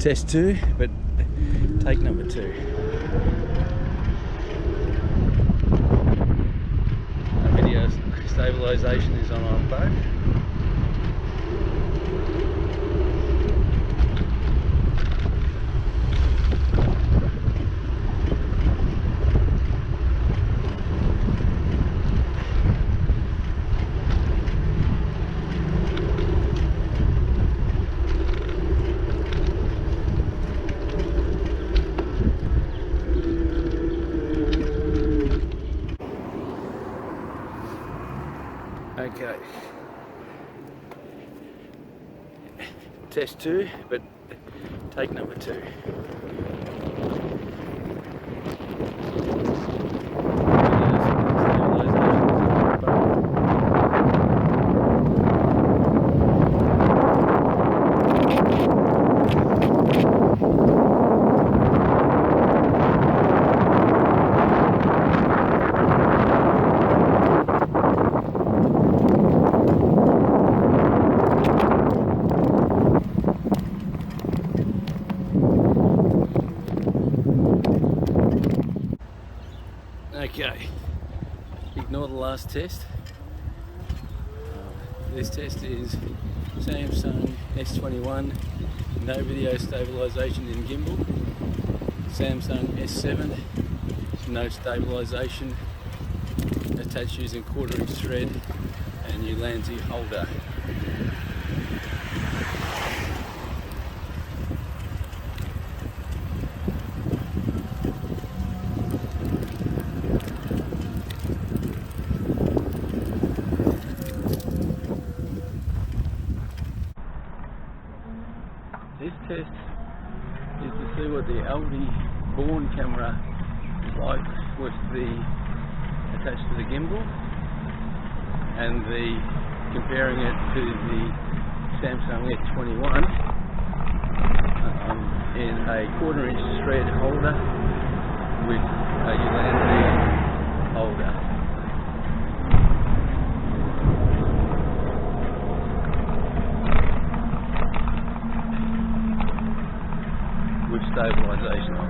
Test 2, but take number 2. Video stabilisation is on both. Okay, test 2, but take number 2. Okay, ignore the last test. This test is Samsung S21, no video stabilisation in gimbal. Samsung S7, no stabilisation, attached using 1/4 inch thread and new Lanzi holder. This test is to see what the Aldi camera is like with the attached to the gimbal, and comparing it to the Samsung S21 in a 1/4 inch thread holder with a Lanzi holder. With stabilisation.